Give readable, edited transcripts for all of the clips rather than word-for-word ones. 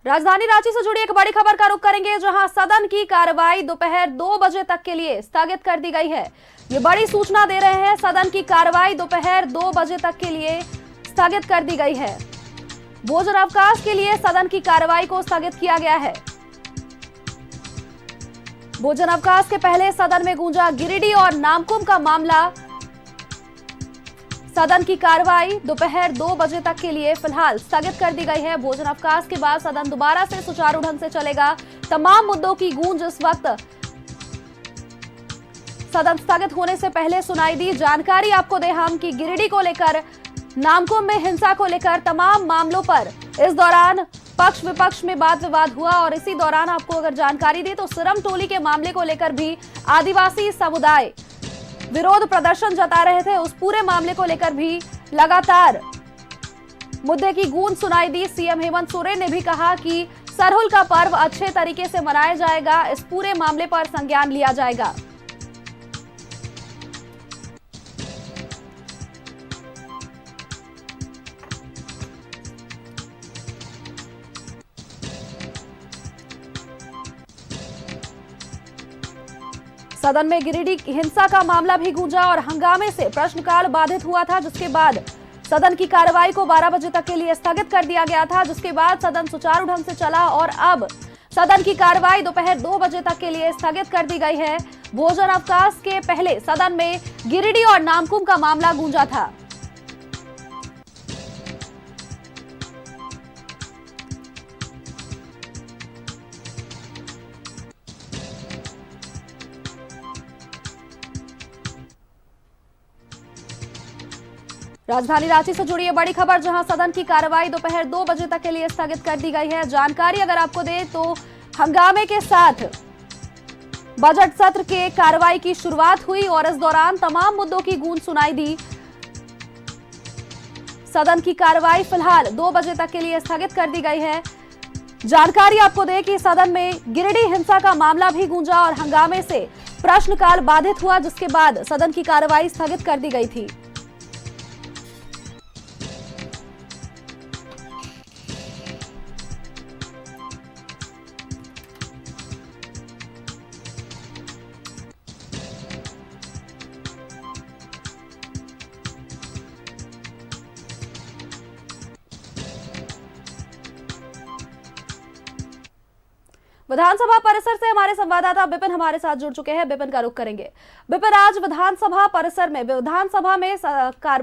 राजधानी रांची से जुड़ी एक बड़ी खबर का रुख करेंगे, जहां सदन की कार्रवाई दोपहर 2 बजे तक के लिए स्थगित कर दी गई है। ये बड़ी सूचना दे रहे हैं, सदन की कार्रवाई दोपहर 2 बजे तक के लिए स्थगित कर दी गई है। भोजन अवकाश के लिए सदन की कार्रवाई को स्थगित किया गया है। भोजन अवकाश के पहले सदन में गूंजा गिरिडीह और नामकुम का मामला। सदन की कार्रवाई दोपहर 2 बजे तक के लिए फिलहाल स्थगित कर दी गई है। भोजन अवकाश के बाद सदन दोबारा से सुचारू ढंग से चलेगा। तमाम मुद्दों की गूंज इस वक्त सदन स्थगित होने से पहले सुनाई दी। जानकारी आपको दें हम कि गिरिडीह को लेकर, नामकुम में हिंसा को लेकर तमाम मामलों पर इस दौरान पक्ष विपक्ष में वाद विवाद हुआ और इसी दौरान आपको अगर जानकारी दी तो सिरम टोली के मामले को लेकर भी आदिवासी समुदाय विरोध प्रदर्शन जता रहे थे। उस पूरे मामले को लेकर भी लगातार मुद्दे की गूंज सुनाई दी। सीएम हेमंत सोरेन ने भी कहा कि सरहुल का पर्व अच्छे तरीके से मनाया जाएगा, इस पूरे मामले पर संज्ञान लिया जाएगा। सदन में गिरिडीह हिंसा का मामला भी गूंजा और हंगामे से प्रश्नकाल बाधित हुआ था, जिसके बाद सदन की कार्रवाई को 12 बजे तक के लिए स्थगित कर दिया गया था, जिसके बाद सदन सुचारू ढंग से चला और अब सदन की कार्रवाई दोपहर 2 बजे तक के लिए स्थगित कर दी गई है। भोजन अवकाश के पहले सदन में गिरिडीह और नामकुम का मामला गूंजा था। राजधानी रांची से जुड़ी है बड़ी खबर, जहां सदन की कार्रवाई दोपहर 2 बजे तक के लिए स्थगित कर दी गई है। जानकारी अगर आपको दें तो हंगामे के साथ बजट सत्र के कार्रवाई की शुरुआत हुई और इस दौरान तमाम मुद्दों की गूंज सुनाई दी। सदन की कार्रवाई फिलहाल 2 बजे तक के लिए स्थगित कर दी गई है। जानकारी आपको दें कि सदन में गिरिडीह हिंसा का मामला भी गूंजा और हंगामे से प्रश्नकाल बाधित हुआ, जिसके बाद सदन की कार्रवाई स्थगित कर दी गई थी। विधानसभा परिसर से हमारे संवाददाता बिपिन हमारे साथ जुड़ चुके हैं। बिपिन का रुख करेंगे। बिपिन, आज विधानसभा परिसर में विधानसभा में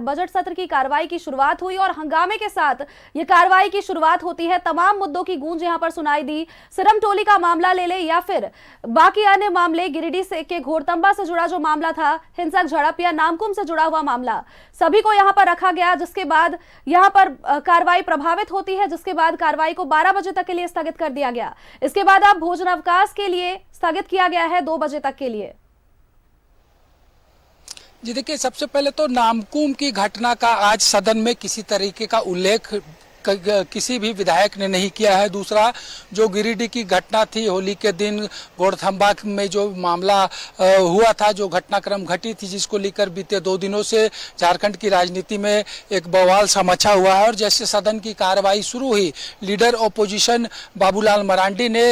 बजट सत्र की कार्रवाई की शुरुआत हुई और हंगामे के साथ ये कार्रवाई की शुरुआत होती है। तमाम मुद्दों की गूंज यहां पर सुनाई दी। सिरम टोली का मामला ले ले या फिर बाकी अन्य मामले, गिरिडीह से के घोड़तंबा से जुड़ा जो मामला था, हिंसक झड़प या नामकुम से जुड़ा हुआ मामला, सभी को यहाँ पर रखा गया, जिसके बाद यहाँ पर कार्रवाई प्रभावित होती है, जिसके बाद कार्रवाई को 12 बजे तक के लिए स्थगित कर दिया गया। इसके बाद भोजन अवकाश के लिए स्थगित किया गया है 2 बजे तक के लिए। जी देखिए, सबसे पहले तो नामकुम की घटना का आज सदन में किसी तरीके का उल्लेख किसी भी विधायक ने नहीं किया है। दूसरा, जो गिरिडीह की घटना थी, होली के दिन घोड़थंबा में जो मामला हुआ था, जो घटनाक्रम घटी थी, जिसको लेकर बीते 2 दिनों से झारखंड की राजनीति में एक बवाल सा मचा हुआ है। और जैसे सदन की कार्रवाई शुरू हुई, लीडर ऑपोजिशन बाबूलाल मरांडी ने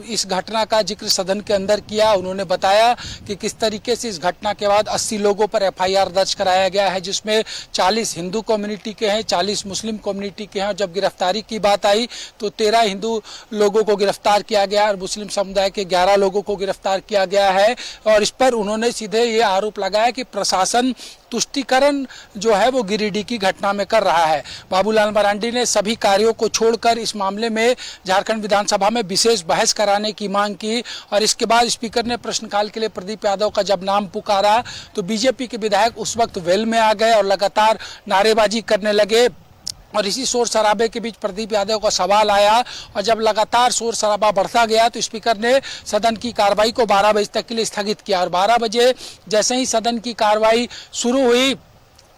इस घटना का जिक्र सदन के अंदर किया। उन्होंने बताया कि किस तरीके से इस घटना के बाद 80 लोगों पर FIR दर्ज कराया गया है, जिसमें 40 हिंदू कम्युनिटी के हैं, 40 मुस्लिम कम्युनिटी के हैं। जब गिरफ्तारी की बात आई तो 13 हिंदू लोगों को गिरफ्तार किया गया और मुस्लिम समुदाय के 11 लोगों को गिरफ्तार किया गया है। और इस पर उन्होंने सीधे ये आरोप लगाया कि प्रशासन तुष्टीकरण जो है वो गिरिडीह की घटना में कर रहा है। बाबूलाल मरांडी ने सभी कार्यों को छोड़कर इस मामले में झारखंड विधानसभा में विशेष बहस कराने की मांग की और इसके बाद स्पीकर ने प्रश्नकाल के लिए प्रदीप यादव का जब नाम पुकारा तो बीजेपी के विधायक उस वक्त वेल में आ गए और लगातार नारेबाजी करने लगे। और इसी शोर शराबे के बीच प्रदीप यादव का सवाल आया और जब लगातार शोर शराबा बढ़ता गया तो स्पीकर ने सदन की कार्रवाई को 12 बजे तक के लिए स्थगित किया। और 12 बजे जैसे ही सदन की कार्रवाई शुरू हुई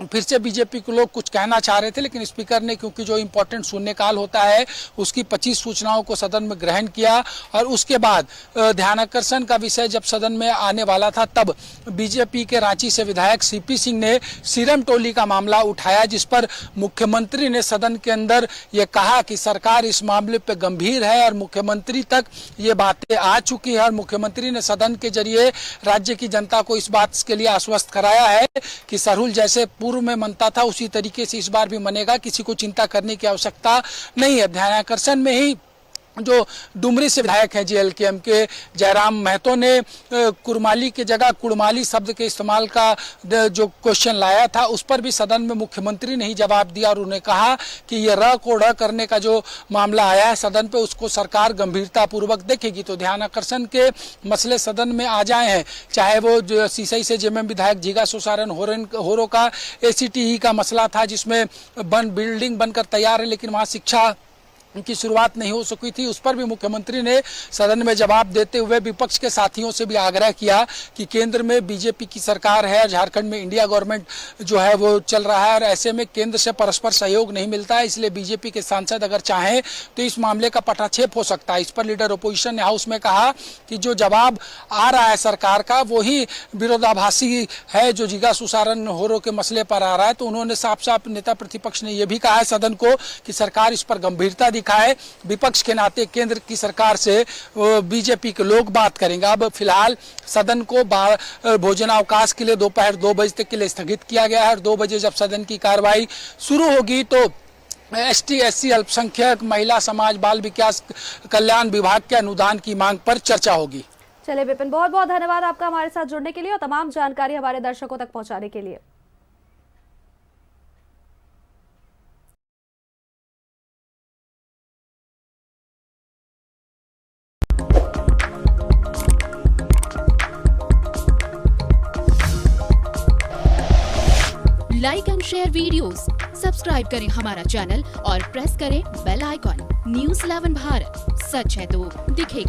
फिर से बीजेपी के लोग कुछ कहना चाह रहे थे, लेकिन स्पीकर ने, क्योंकि जो इम्पोर्टेंट शून्यकाल होता है उसकी 25 सूचनाओं को सदन में ग्रहण किया और उसके बाद ध्यानाकर्षण का विषय जब सदन में आने वाला था तब बीजेपी के रांची से विधायक सीपी सिंह ने सीरम टोली का मामला उठाया, जिस पर मुख्यमंत्री ने सदन के अंदर ये कहा कि सरकार इस मामले पर गंभीर है और मुख्यमंत्री तक ये बातें आ चुकी है और मुख्यमंत्री ने सदन के जरिए राज्य की जनता को इस बात के लिए आश्वस्त कराया है कि सरहुल जैसे पूर्व में मनता था उसी तरीके से इस बार भी मनेगा, किसी को चिंता करने की आवश्यकता नहीं है। ध्यानाकर्षण में ही जो डुमरी से विधायक हैं जेएलकेएम के जयराम महतो ने कुरमाली के जगह कुड़माली शब्द के इस्तेमाल का जो क्वेश्चन लाया था उस पर भी सदन में मुख्यमंत्री ने ही जवाब दिया और उन्हें कहा कि ये र को ढ़ करने का जो मामला आया है सदन पे उसको सरकार गंभीरता पूर्वक देखेगी। तो ध्यानाकर्षण के मसले सदन में आ जाए हैं, चाहे वो जो सीसई से जेएमएम विधायक जीगा सुसारन होरो का एसीटीई का मसला था जिसमें बिल्डिंग बनकर तैयार है लेकिन वहाँ शिक्षा की शुरुआत नहीं हो सकी थी, उस पर भी मुख्यमंत्री ने सदन में जवाब देते हुए विपक्ष के साथियों से भी आग्रह किया कि केंद्र में बीजेपी की सरकार है, झारखंड में इंडिया गवर्नमेंट जो है वो चल रहा है और ऐसे में केंद्र से परस्पर सहयोग नहीं मिलता है, इसलिए बीजेपी के सांसद अगर चाहें तो इस मामले का पटाक्षेप हो सकता है। इस पर लीडर ओपोजिशन ने हाउस में कहा कि जो जवाब आ रहा है सरकार का वही विरोधाभासी है जो जीगा सुसारन होरो के मसले पर आ रहा है। तो उन्होंने साफ साफ नेता प्रतिपक्ष ने यह भी कहा है सदन को कि सरकार इस पर गंभीरता दिखाए, विपक्ष के नाते केंद्र की सरकार से बीजेपी के लोग बात करेंगे। अब फिलहाल सदन को भोजनावकाश के लिए दोपहर 2 बजे तक के लिए स्थगित किया गया है और 2 बजे जब सदन की कार्रवाई शुरू होगी तो एसटी एससी अल्पसंख्यक महिला समाज बाल विकास कल्याण विभाग के अनुदान की मांग पर चर्चा होगी। चलिए विपिन, बहुत बहुत धन्यवाद आपका हमारे साथ जुड़ने के लिए और तमाम जानकारी हमारे दर्शकों तक पहुंचाने के लिए। Like and share videos, subscribe करें हमारा चैनल और प्रेस करें बेल आइकॉन। न्यूज़ 11 भारत, सच है तो दिखेगा।